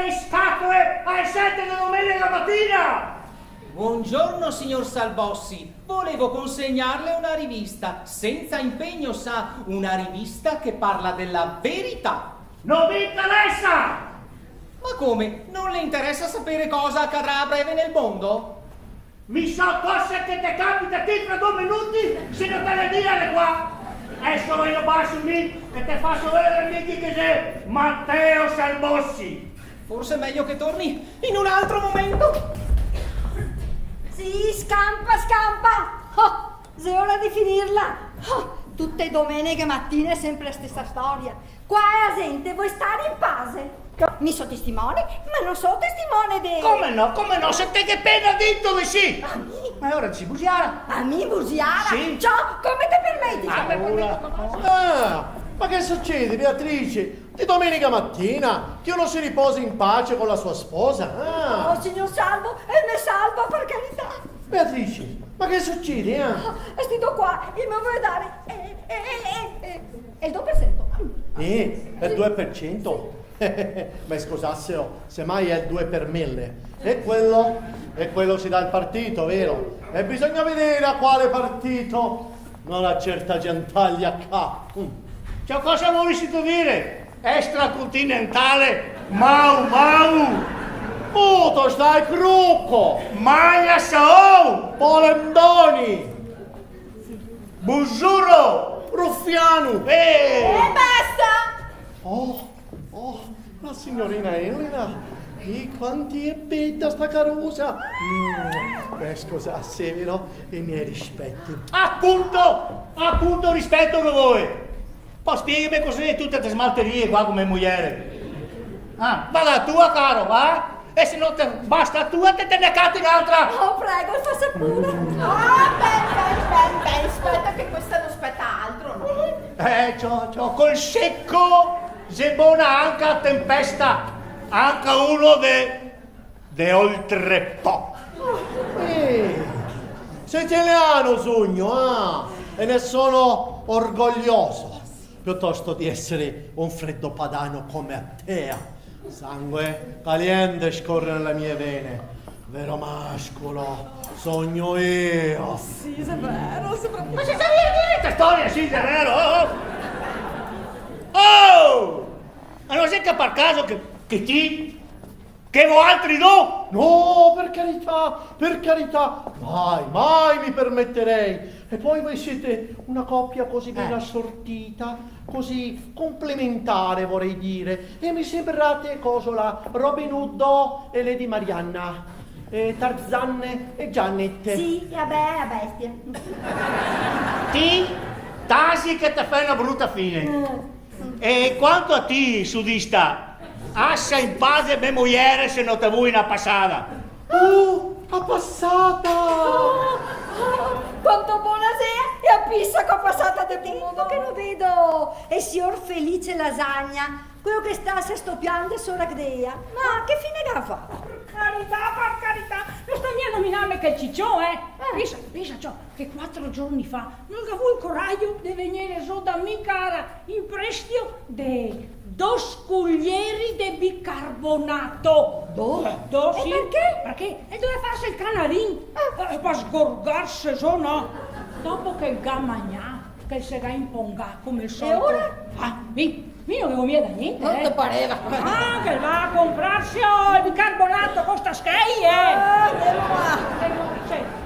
le scatole alle 7 di domenica mattina! Buongiorno, signor Salbossi. Volevo consegnarle una rivista. Senza impegno, sa, una rivista che parla della verità. Non mi interessa! Ma come? Non le interessa sapere cosa accadrà a breve nel mondo? Mi so cose che ti capita a te tra 2 minuti se non te le dire qua! E sono io basso lì che ti faccio vedere che sei Matteo Salbossi! Forse è meglio che torni in un altro momento. Sì, scampa! Oh, è ora di finirla! Oh, tutte domeniche mattine è sempre la stessa storia. Qua è a gente, vuoi stare in pace? Mi so testimone, ma non so testimone di... Come no? Se te che pena detto di sì! A me? Ma ora si busiara! A me busiara? Sì. Ciao, come ti permetti? Ma che succede, Beatrice? Di domenica mattina che uno si riposa in pace con la sua sposa? Oh, signor Salvo, e me salva per carità! Beatrice, ma che succede? Oh, e stiamo qua e mi vuoi dare il 2%. Il 2%? Ma scusassero, semmai è il 2 per 1000. E quello si dà al partito, vero? E bisogna vedere a quale partito, non a certa gentaglia qua. Ciao, cosa volessi tu dire? Extracontinentale Mau! Puto, stai crucco! Magna Sao! Polendoni! Busuro! Ruffiano! E basta! Oh, la signorina Elena! E quanti è bella sta carusa! Scusasse, vero? I miei rispetti. Appunto rispetto a voi! Poi spiegami cos'è tutte queste smalterie qua come moglie. Va la tua, caro, va? E se non te basta tua, te ne catti un'altra! Oh, prego, faccia pure! Ben, aspetta che questa non aspetta altro, no? Ciò, col secco, se buona anche a tempesta, anche uno de oltre po'. Sei italiano, sogno, e ne sono orgoglioso, piuttosto di essere un freddo padano come a te. Sangue caliente scorre nelle mie vene, vero mascolo, sogno io. Sì, è vero, Ma si sa dire questa storia, sì, è vero? Oh! Ma non sei che per caso che vo altri no? No, per carità, mai mi permetterei. E poi voi siete una coppia così ben assortita, così complementare vorrei dire, e mi sembrate cosola Robin Hood e Lady Marianna, e Tarzanne e Janet. Sì, vabbè, la bestia. Ti tasi che te fai una brutta fine. E quanto a ti, sudista, assa in pace me moglie se non te vuoi una passata. A passata! Quanto buona sei e a pissa che ho passata da tempo che non vedo. E signor Felice Lasagna, quello che sta se stoppiando sopra Gdea. Ma che fine che fa? Per carità, non sta via a nominarmi che cicciò, Pensa ciò, che 4 giorni fa non avevo il coraggio di venire su da mia cara in prestito di 2 scuglieri di bicarbonato. E Sì. perché? Perché? E doveva farsi il canarin, per sgorgarsi, no? Dopo che il gamagna, che si era impongato come il solito. E ora? Io non avevo via da niente. Non ti pareva? Che va a comprarsi il bicarbonato con sta scheie.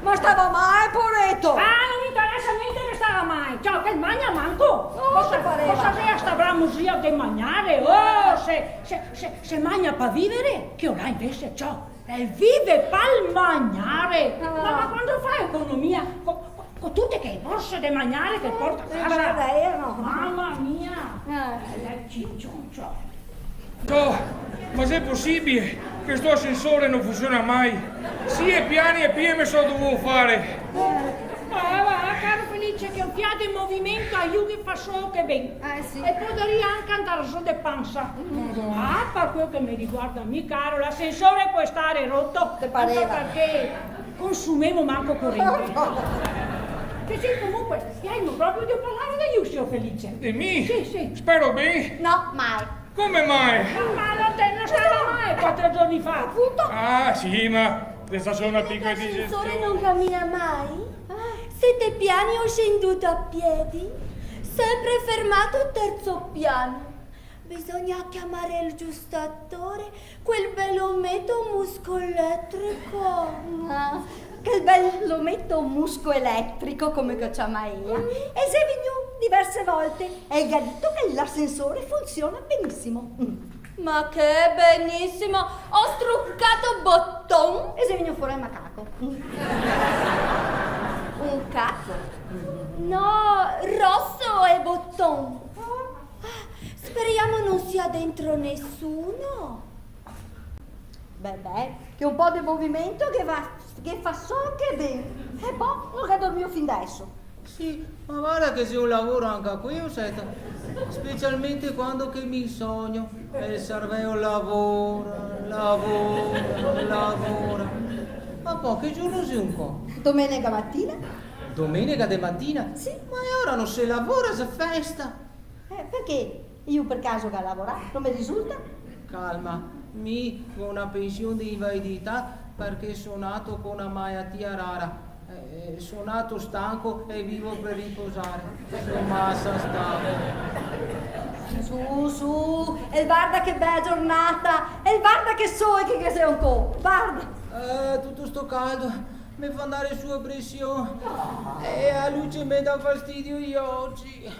Ma stava mai, poretto? Non mi interessa niente che stava mai. Ciao, che magna manco. Cosa pareva? Cosa sia sta bramosia di mangiare? Se magna per vivere, che ora invece ciò. E vive per mangiare. Ma quando fai economia, con tutte che borse di mangiare che porta a casa. No. Mamma mia. Ciccioncio. No, ma se è possibile che sto ascensore non funziona mai? Sì, e piani e piedi so dovevo fare. Va, caro Felice, che un fiato in movimento aiuta e fa solo che ben. Sì. E potrei anche andare su di panza. Per quello che mi riguarda, mio caro, l'ascensore può stare rotto. Te pareva? Anche perché consumiamo manco corrente. Che sì, comunque, stiamo proprio di parlare di Uscio, Felice. Di me? Sì. Spero bene. No, mai. Come mai? Ma non stava mai 4 giorni fa. Appunto. Ah, sì, ma questa sono una piccola L'ascensore digestione. non cammina mai? 7 piani ho scenduto a piedi, sempre fermato al terzo piano. Bisogna chiamare il giusto attore, quel bellometto muscoelettrico. Ah, che bell'ometto musco elettrico come che c'ha Maia. E se venu diverse volte e gli ha detto che l'ascensore funziona benissimo. Ma che benissimo! Ho struccato botton. E se venu fuori il macaco. Un caco? No, rosso e botton. Speriamo non sia dentro nessuno. Beh, che un po' di movimento che fa so che bene. E poi non che dormivo fin adesso. Sì, ma guarda che se un lavoro anche qui, senta, specialmente quando che mi sogno e il cervello lavora. Ma poi che giorno sei un po'? Domenica mattina? Domenica di mattina? Sì. Ma ora non si lavora, si festa. Perché? Io per caso che lavoro? Non mi risulta? Calma, mi ho una pensione di invalidità perché sono nato con una malattia rara. Sono nato stanco e vivo per riposare. Sono massa stanco. Su, e guarda che bella giornata, e guarda che sole che sei un po', guarda. Tutto sto caldo mi fa andare su a pressione e a luce mi dà fastidio gli occhi.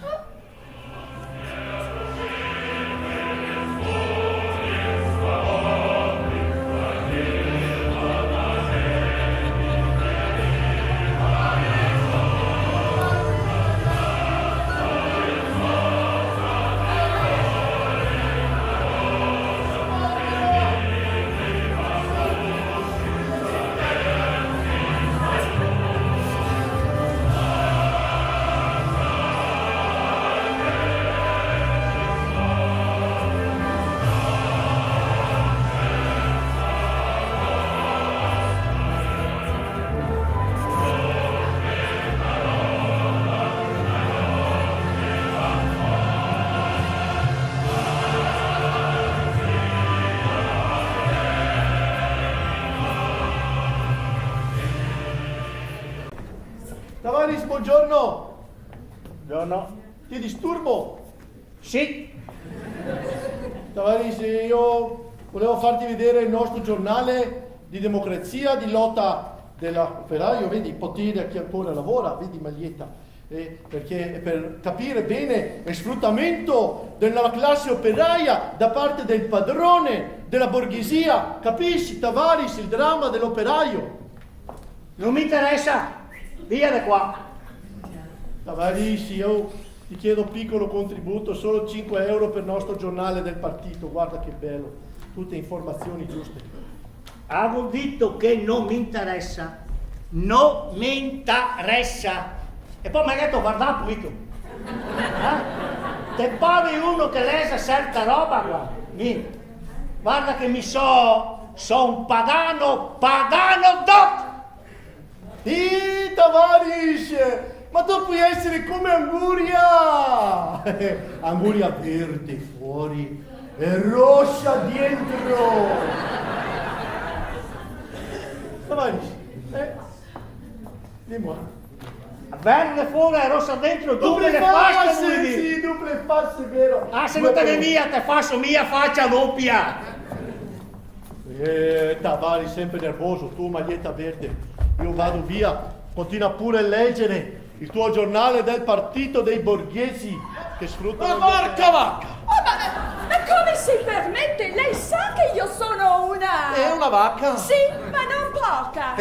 Tavares, buongiorno. Buongiorno. Ti disturbo? Sì, Tavares, io volevo farti vedere il nostro giornale di democrazia, di lotta dell'operaio, vedi, potere a chi ancora lavora, vedi maglietta. Perché per capire bene il sfruttamento della classe operaia da parte del padrone della borghesia, capisci, Tavares, il dramma dell'operaio? non mi interessa. Via da qua. Tavares, io ti chiedo un piccolo contributo, solo 5 euro per il nostro giornale del partito, guarda che bello, tutte informazioni giuste. Avevo detto che non mi interessa. Non mi interessa. E poi mi ha detto guarda pulito. Te pare uno che lesa certa roba qua. Guarda che mi so un pagano doc. Tavares, ma tu puoi essere come Anguria! Anguria verde fuori e rossa dentro! Tavares, dimmi. Verde fuori e rossa dentro, Duple le facce, facce. sì, duple facce, vero? Ah, se non te ne via, te faccio mia faccia doppia. Tavares, sempre nervoso, tu maglietta verde. Io vado via, continua pure a leggere il tuo giornale del partito dei borghesi che sfruttano... Ma porca vacca! Ma come si permette? Lei sa che io sono una... È una vacca? Sì, ma non poca.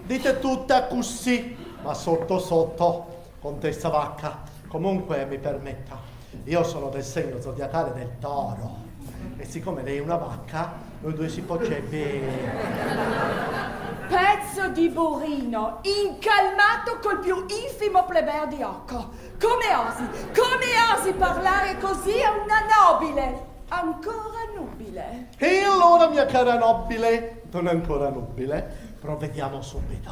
Dite tutta così, ma sotto, contessa vacca. Comunque mi permetta, io sono del segno zodiacale del toro. E siccome lei è una vacca, noi due si potrebbe... Pezzo di burino, incalmato col più infimo pleber di occo. Come osi parlare così a una nobile? Ancora nubile? E allora, mia cara nobile, non ancora nubile, provvediamo subito.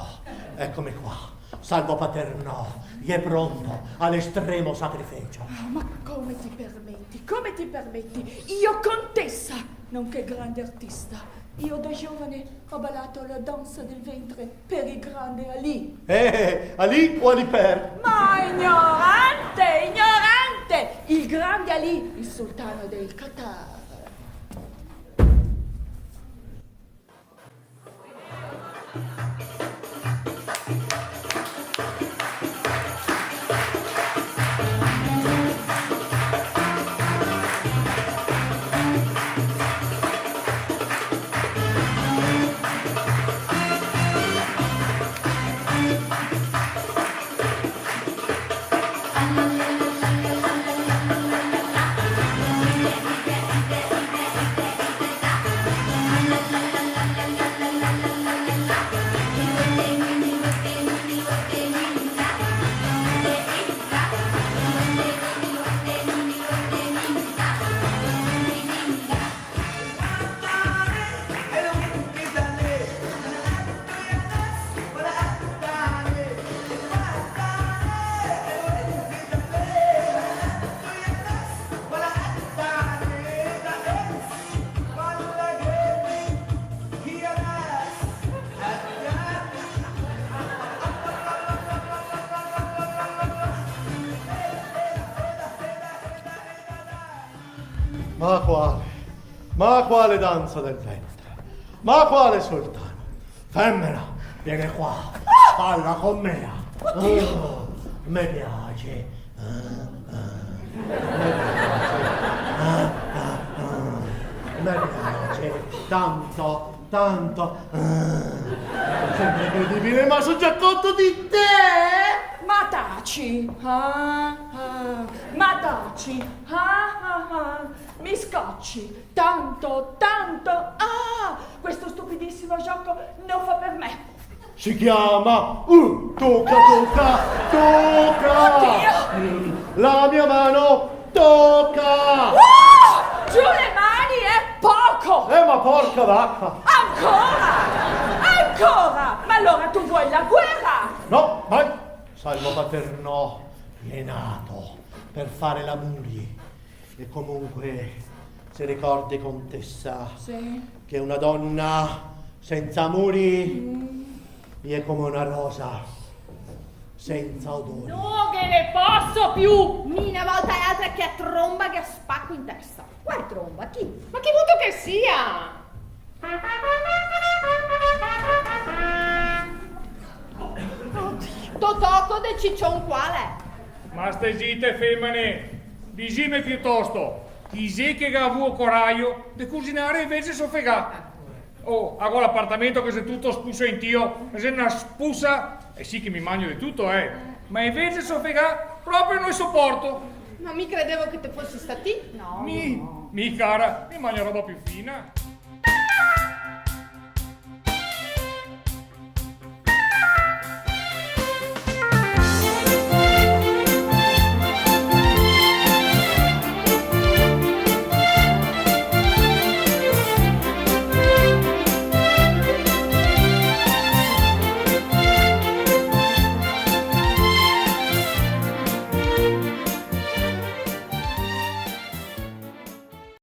Eccomi qua. Salvo Paterno è pronto all'estremo sacrificio. Ma come ti permetti? Come ti permetti? Io contessa, nonché grande artista. Io da giovane ho ballato la danza del ventre per il grande Ali. Ali o Aliper? Ma ignorante, ignorante! Il grande Ali, il sultano del Qatar. Ma quale danza del ventre? Ma quale sultano? Femmina, vieni qua, balla con me. Mi piace. Mi piace. Tanto. Sembra incredibile, ma sono già conto di te! Ma taci, ma taci, mi scocci, tanto, questo stupidissimo gioco non fa per me. Si chiama tocca! La mia mano tocca! Giù le mani è poco! Ma porca vacca! Ancora! Ma allora tu vuoi la guerra? No, mai! Salvo Paterno è nato per fare l'amore. E comunque, se ricordi, contessa, Sì. che una donna senza amori è come una rosa senza odore. No, che ne posso più! Una volta e l'altra che a tromba che spacco in testa. Quale tromba? Chi? Ma che vuto che sia! Totocco del ciccion quale? Ma stai zitte, femmine! Dicimi piuttosto, chi sei che ha avuto coraggio di cucinare invece soffega? Oh, a l'appartamento che sei tutto spuso in tio, sei una spusa, e sì che mi mangio di tutto, ma invece soffega proprio non sopporto. Ma mi credevo che te fossi stati? No. Mi cara, mi mangio roba più fina.